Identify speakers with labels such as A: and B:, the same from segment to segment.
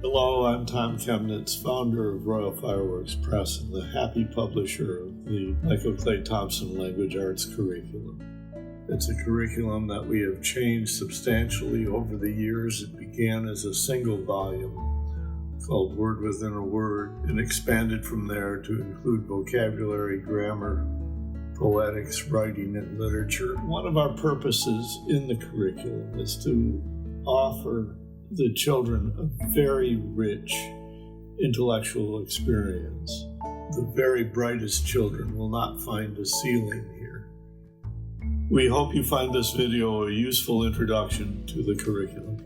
A: Hello, I'm Tom Chemnitz, founder of Royal Fireworks Press and the happy publisher of the Michael Clay Thompson Language Arts curriculum. It's a curriculum that we have changed substantially over the years. It began as a single volume called Word Within a Word and expanded from there to include vocabulary, grammar, poetics, writing, and literature. One of our purposes in the curriculum is to offer the children a very rich intellectual experience. The very brightest children will not find a ceiling here. We hope you find this video a useful introduction to the curriculum.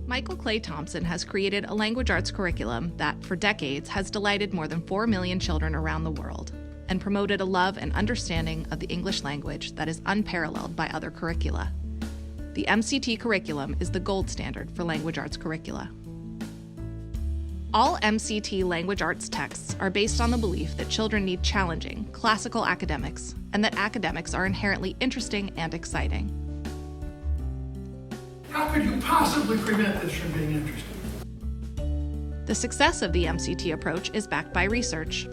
B: Michael Clay Thompson has created a language arts curriculum that, for decades, has delighted more than 4 million children around the world and promoted a love and understanding of the English language that is unparalleled by other curricula. The MCT curriculum is the gold standard for language arts curricula. All MCT language arts texts are based on the belief that children need challenging, classical academics, and that academics are inherently interesting and exciting.
C: How could you possibly prevent this from being interesting?
B: The success of the MCT approach is backed by research.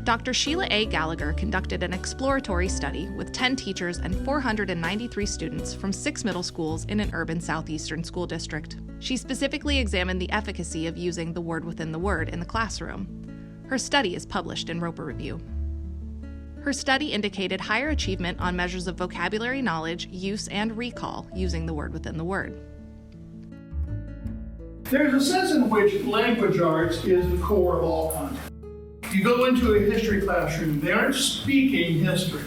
B: Dr. Sheila A. Gallagher conducted an exploratory study with 10 teachers and 493 students from 6 middle schools in an urban southeastern school district. She specifically examined the efficacy of using the word within the word in the classroom. Her study is published in Roper Review. Her study indicated higher achievement on measures of vocabulary knowledge, use, and recall using the word within the word.
C: There's a sense in which language arts is the core of all content. You go into a history classroom, they aren't speaking history.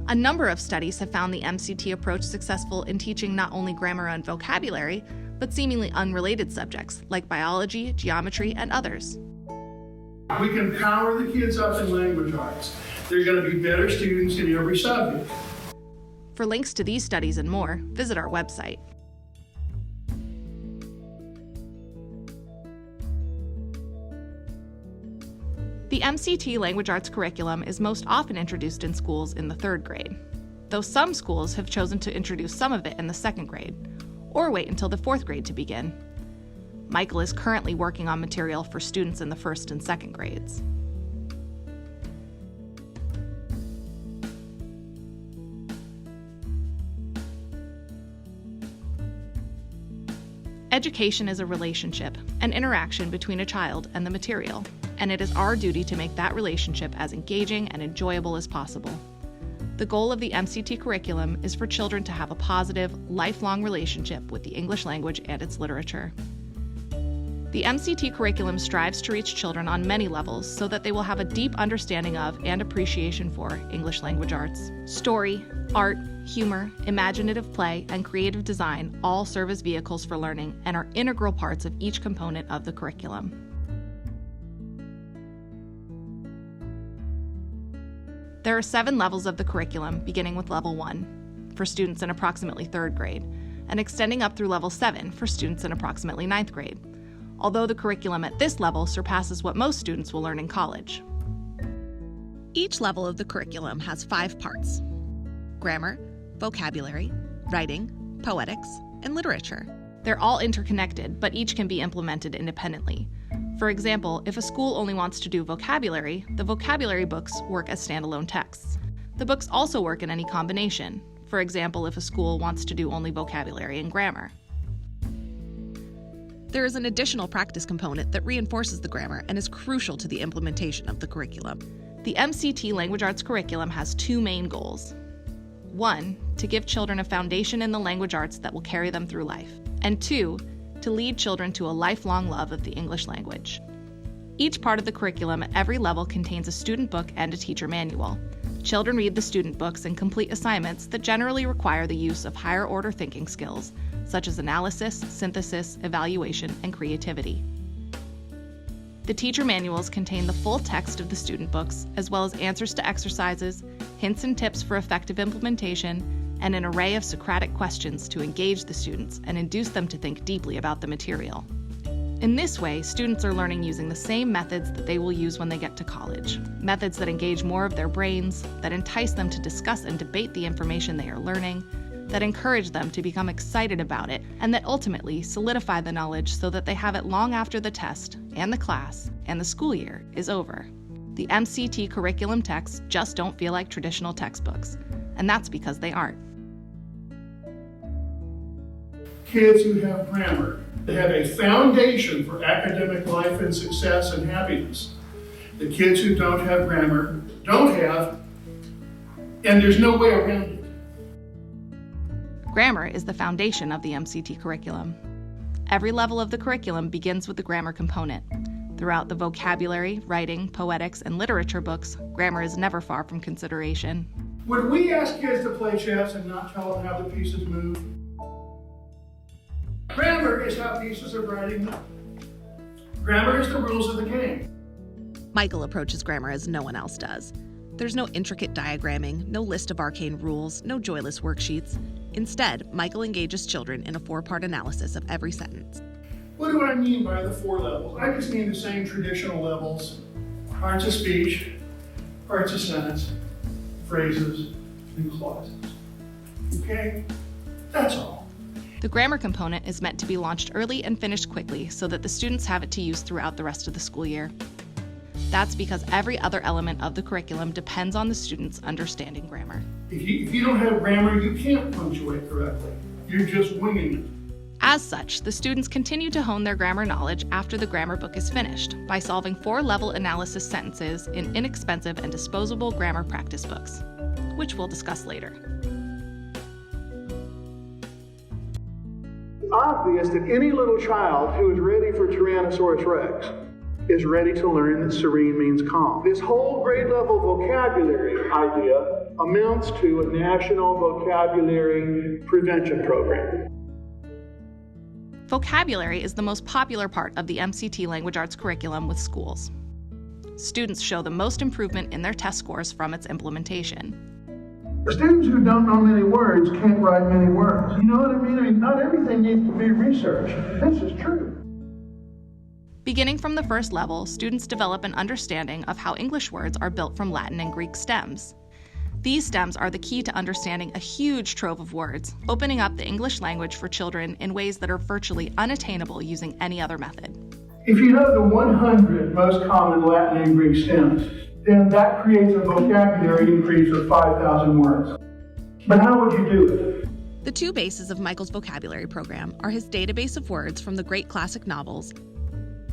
B: A number of studies have found the MCT approach successful in teaching not only grammar and vocabulary, but seemingly unrelated subjects like biology, geometry, and others.
C: We can power the kids up in language arts. They're going to be better students in every subject.
B: For links to these studies and more, visit our website. The MCT language arts curriculum is most often introduced in schools in the 3rd grade, though some schools have chosen to introduce some of it in the 2nd grade, or wait until the 4th grade to begin. Michael is currently working on material for students in the 1st and 2nd grades. Education is a relationship, an interaction between a child and the material, and it is our duty to make that relationship as engaging and enjoyable as possible. The goal of the MCT curriculum is for children to have a positive, lifelong relationship with the English language and its literature. The MCT curriculum strives to reach children on many levels so that they will have a deep understanding of and appreciation for English language arts. Story, art, humor, imaginative play, and creative design all serve as vehicles for learning and are integral parts of each component of the curriculum. There are 7 levels of the curriculum, beginning with level 1 for students in approximately 3rd grade, and extending up through level 7 for students in approximately 9th grade, although the curriculum at this level surpasses what most students will learn in college. Each level of the curriculum has 5 parts: grammar, vocabulary, writing, poetics, and literature. They're all interconnected, but each can be implemented independently. For example, if a school only wants to do vocabulary, the vocabulary books work as standalone texts. The books also work in any combination. For example, if a school wants to do only vocabulary and grammar. There is an additional practice component that reinforces the grammar and is crucial to the implementation of the curriculum. The MCT language arts curriculum has 2 main goals. 1, to give children a foundation in the language arts that will carry them through life. And 2, to lead children to a lifelong love of the English language. Each part of the curriculum at every level contains a student book and a teacher manual. Children read the student books and complete assignments that generally require the use of higher order thinking skills, such as analysis, synthesis, evaluation, and creativity. The teacher manuals contain the full text of the student books, as well as answers to exercises, hints and tips for effective implementation, and an array of Socratic questions to engage the students and induce them to think deeply about the material. In this way, students are learning using the same methods that they will use when they get to college. Methods that engage more of their brains, that entice them to discuss and debate the information they are learning, that encourage them to become excited about it, and that ultimately solidify the knowledge so that they have it long after the test, and the class, and the school year is over. The MCT curriculum texts just don't feel like traditional textbooks, and that's because they aren't.
C: Kids who have grammar, they have a foundation for academic life and success and happiness. The kids who don't have grammar don't have, and there's no way around it.
B: Grammar is the foundation of the MCT curriculum. Every level of the curriculum begins with the grammar component. Throughout the vocabulary, writing, poetics, and literature books, grammar is never far from consideration.
C: Would we ask kids to play chess and not tell them how the pieces move? Grammar is how pieces of writing move. Grammar is the rules of the game.
B: Michael approaches grammar as no one else does. There's no intricate diagramming, no list of arcane rules, no joyless worksheets. Instead, Michael engages children in a 4-part analysis of every sentence.
C: What do I mean by the 4 levels? I just mean the same traditional levels. Parts of speech, parts of sentence, phrases, and clauses. Okay? That's all.
B: The grammar component is meant to be launched early and finished quickly so that the students have it to use throughout the rest of the school year. That's because every other element of the curriculum depends on the students understanding grammar.
C: If you don't have grammar, you can't punctuate correctly. You're just winging it.
B: As such, the students continue to hone their grammar knowledge after the grammar book is finished by solving 4-level analysis sentences in inexpensive and disposable grammar practice books, which we'll discuss later.
C: It's obvious that any little child who is ready for Tyrannosaurus Rex is ready to learn that serene means calm. This whole grade level vocabulary idea amounts to a national vocabulary prevention program.
B: Vocabulary is the most popular part of the MCT language arts curriculum with schools. Students show the most improvement in their test scores from its implementation.
C: Students who don't know many words can't write many words. You know what I mean? I mean, not everything needs to be researched. This is true.
B: Beginning from the first level, students develop an understanding of how English words are built from Latin and Greek stems. These stems are the key to understanding a huge trove of words, opening up the English language for children in ways that are virtually unattainable using any other method.
C: If you know the 100 most common Latin and Greek stems, then that creates a vocabulary increase of 5,000 words. But how would you do it?
B: The 2 bases of Michael's vocabulary program are his database of words from the great classic novels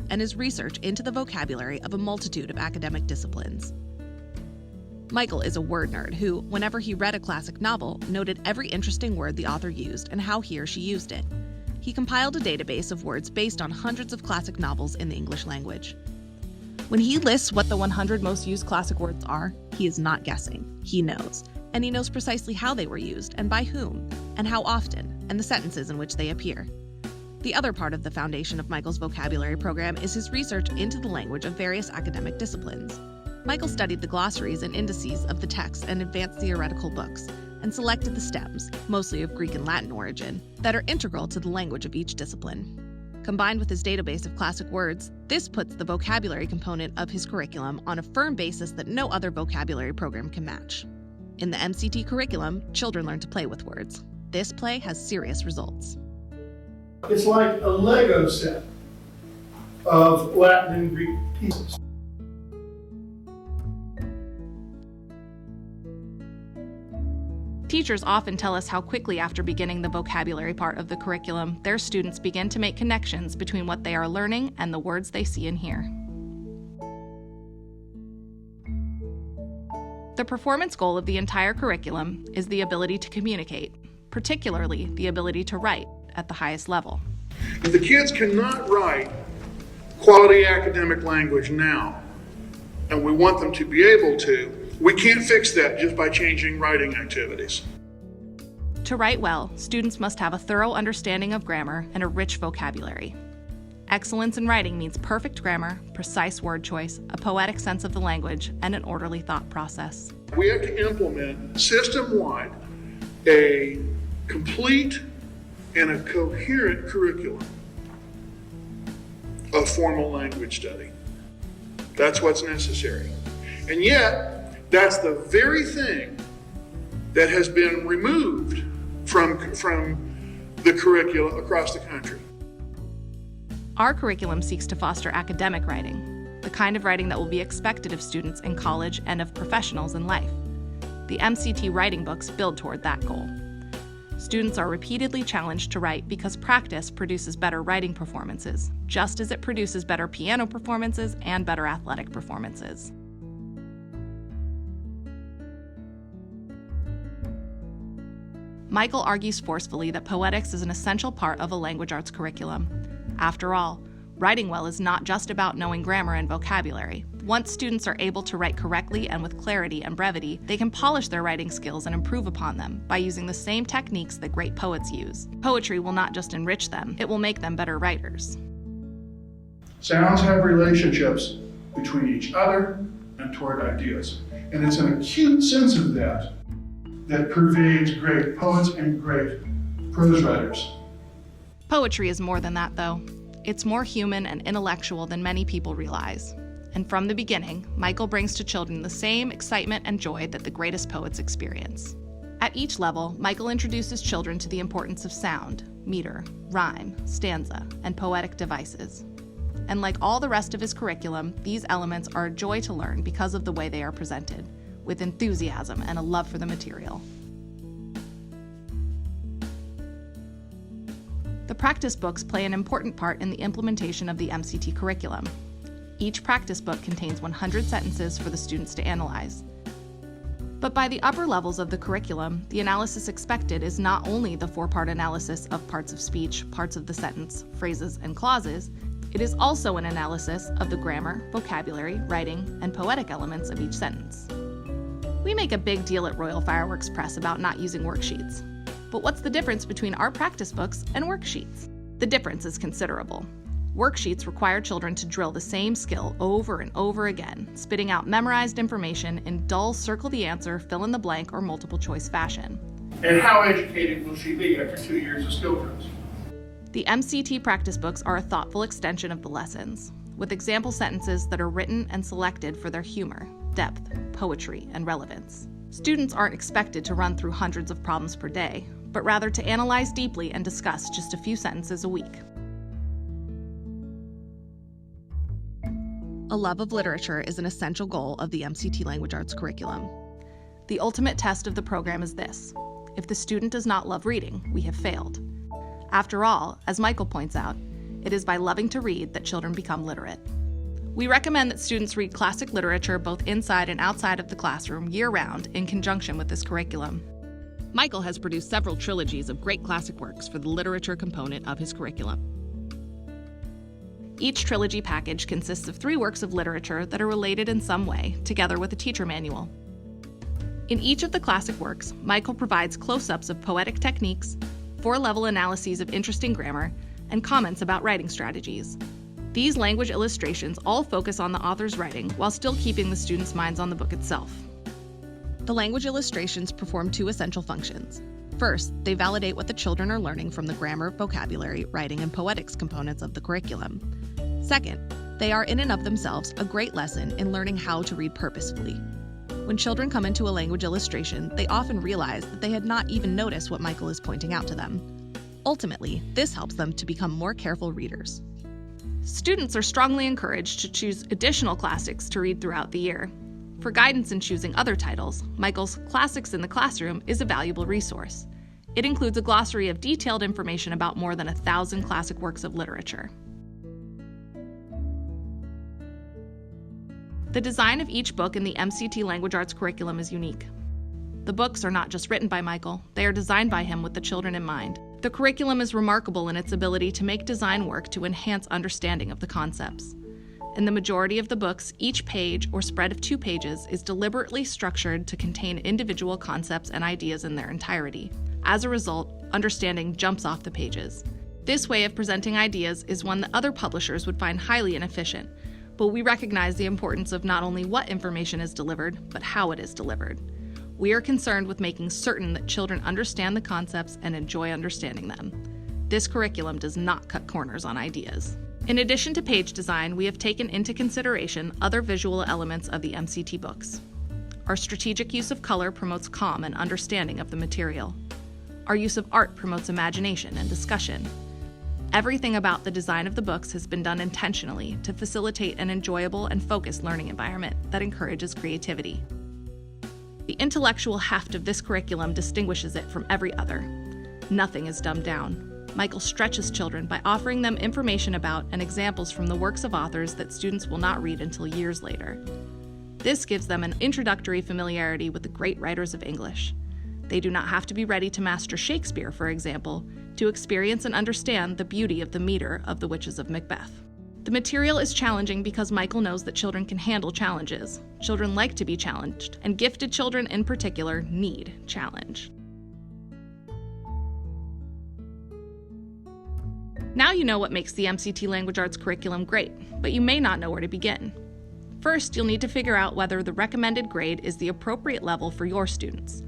B: and his research into the vocabulary of a multitude of academic disciplines. Michael is a word nerd who, whenever he read a classic novel, noted every interesting word the author used and how he or she used it. He compiled a database of words based on hundreds of classic novels in the English language. When he lists what the 100 most used classic words are, he is not guessing. He knows. And he knows precisely how they were used and by whom, and how often, and the sentences in which they appear. The other part of the foundation of Michael's vocabulary program is his research into the language of various academic disciplines. Michael studied the glossaries and indices of the texts and advanced theoretical books, and selected the stems, mostly of Greek and Latin origin, that are integral to the language of each discipline. Combined with his database of classic words, this puts the vocabulary component of his curriculum on a firm basis that no other vocabulary program can match. In the MCT curriculum, children learn to play with words. This play has serious results.
C: It's like a Lego set of Latin and Greek pieces.
B: Teachers often tell us how quickly after beginning the vocabulary part of the curriculum, their students begin to make connections between what they are learning and the words they see and hear. The performance goal of the entire curriculum is the ability to communicate, particularly the ability to write at the highest level.
C: If the kids cannot write quality academic language now, and we want them to be able to, we can't fix that just by changing writing activities.
B: To write well, students must have a thorough understanding of grammar and a rich vocabulary. Excellence in writing means perfect grammar, precise word choice, a poetic sense of the language, and an orderly thought process.
C: We have to implement system-wide a complete and a coherent curriculum of formal language study. That's what's necessary. And yet, that's the very thing that has been removed from the curricula across the country.
B: Our curriculum seeks to foster academic writing, the kind of writing that will be expected of students in college and of professionals in life. The MCT writing books build toward that goal. Students are repeatedly challenged to write because practice produces better writing performances, just as it produces better piano performances and better athletic performances. Michael argues forcefully that poetics is an essential part of a language arts curriculum. After all, writing well is not just about knowing grammar and vocabulary. Once students are able to write correctly and with clarity and brevity, they can polish their writing skills and improve upon them by using the same techniques that great poets use. Poetry will not just enrich them, it will make them better writers.
C: Sounds have relationships between each other and toward ideas. And it's an acute sense of that pervades great poets and great prose writers.
B: Poetry is more than that, though. It's more human and intellectual than many people realize. And from the beginning, Michael brings to children the same excitement and joy that the greatest poets experience. At each level, Michael introduces children to the importance of sound, meter, rhyme, stanza, and poetic devices. And like all the rest of his curriculum, these elements are a joy to learn because of the way they are presented, with enthusiasm and a love for the material. The practice books play an important part in the implementation of the MCT curriculum. Each practice book contains 100 sentences for the students to analyze. But by the upper levels of the curriculum, the analysis expected is not only the 4-part analysis of parts of speech, parts of the sentence, phrases, and clauses, it is also an analysis of the grammar, vocabulary, writing, and poetic elements of each sentence. We make a big deal at Royal Fireworks Press about not using worksheets. But what's the difference between our practice books and worksheets? The difference is considerable. Worksheets require children to drill the same skill over and over again, spitting out memorized information in dull circle the answer, fill in the blank, or multiple choice fashion.
C: And how educated will she be after 2 years of skill drills?
B: The MCT practice books are a thoughtful extension of the lessons, with example sentences that are written and selected for their humor, depth, poetry, and relevance. Students aren't expected to run through hundreds of problems per day, but rather to analyze deeply and discuss just a few sentences a week. A love of literature is an essential goal of the MCT Language Arts curriculum. The ultimate test of the program is this: if the student does not love reading, we have failed. After all, as Michael points out, it is by loving to read that children become literate. We recommend that students read classic literature both inside and outside of the classroom year-round in conjunction with this curriculum. Michael has produced several trilogies of great classic works for the literature component of his curriculum. Each trilogy package consists of 3 works of literature that are related in some way, together with a teacher manual. In each of the classic works, Michael provides close-ups of poetic techniques, 4-level analyses of interesting grammar, and comments about writing strategies. These language illustrations all focus on the author's writing while still keeping the students' minds on the book itself. The language illustrations perform 2 essential functions. First, they validate what the children are learning from the grammar, vocabulary, writing, and poetics components of the curriculum. Second, they are in and of themselves a great lesson in learning how to read purposefully. When children come into a language illustration, they often realize that they had not even noticed what Michael is pointing out to them. Ultimately, this helps them to become more careful readers. Students are strongly encouraged to choose additional classics to read throughout the year. For guidance in choosing other titles, Michael's Classics in the Classroom is a valuable resource. It includes a glossary of detailed information about more than 1,000 classic works of literature. The design of each book in the MCT Language Arts curriculum is unique. The books are not just written by Michael, they are designed by him with the children in mind. The curriculum is remarkable in its ability to make design work to enhance understanding of the concepts. In the majority of the books, each page or spread of 2 pages is deliberately structured to contain individual concepts and ideas in their entirety. As a result, understanding jumps off the pages. This way of presenting ideas is one that other publishers would find highly inefficient, but we recognize the importance of not only what information is delivered, but how it is delivered. We are concerned with making certain that children understand the concepts and enjoy understanding them. This curriculum does not cut corners on ideas. In addition to page design, we have taken into consideration other visual elements of the MCT books. Our strategic use of color promotes calm and understanding of the material. Our use of art promotes imagination and discussion. Everything about the design of the books has been done intentionally to facilitate an enjoyable and focused learning environment that encourages creativity. The intellectual heft of this curriculum distinguishes it from every other. Nothing is dumbed down. Michael stretches children by offering them information about and examples from the works of authors that students will not read until years later. This gives them an introductory familiarity with the great writers of English. They do not have to be ready to master Shakespeare, for example, to experience and understand the beauty of the meter of The Witches of Macbeth. The material is challenging because Michael knows that children can handle challenges. Children like to be challenged, and gifted children in particular need challenge. Now you know what makes the MCT Language Arts curriculum great, but you may not know where to begin. First, you'll need to figure out whether the recommended grade is the appropriate level for your students.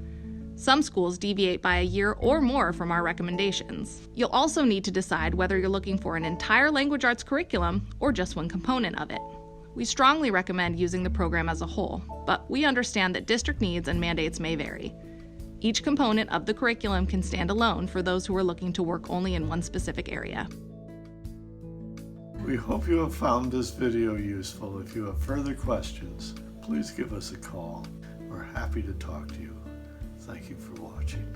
B: Some schools deviate by a year or more from our recommendations. You'll also need to decide whether you're looking for an entire language arts curriculum or just one component of it. We strongly recommend using the program as a whole, but we understand that district needs and mandates may vary. Each component of the curriculum can stand alone for those who are looking to work only in one specific area.
A: We hope you have found this video useful. If you have further questions, please give us a call. We're happy to talk to you. Thank you for watching.